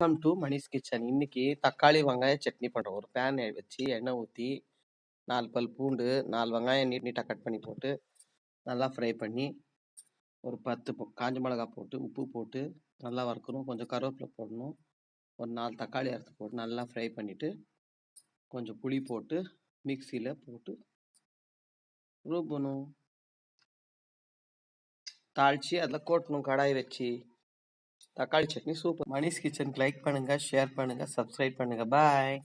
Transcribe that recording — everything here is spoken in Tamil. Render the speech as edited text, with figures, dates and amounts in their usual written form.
Welcome to Manish kitchen. இன்னைக்கு தக்காளி வெங்காய சட்னி பண்ணுறோம். ஒரு பேன் வச்சு எண்ணெய் ஊற்றி 4 பல் பூண்டு 4 வெங்காயம் நீட்டாக கட் பண்ணி போட்டு நல்லா ஃப்ரை பண்ணி ஒரு 10 காஞ்ச மிளகா போட்டு உப்பு போட்டு நல்லா வறுக்கணும். கொஞ்சம் கருவேப்பிலை போடணும். ஒரு 4 தக்காளி அறுத்து போட்டு நல்லா ஃப்ரை பண்ணிவிட்டு கொஞ்சம் புளி போட்டு மிக்சியில் போட்டு ரூபணும். தாளித்து அதில் கொட்டணும். கடாய் வச்சு தக்காளி சட்னி சூப்பர். மணிஷ் கிச்சனுக்கு லைக் பண்ணுங்கள், ஷேர் பண்ணுங்கள், சப்ஸ்கிரைப் பண்ணுங்கள். பாய்.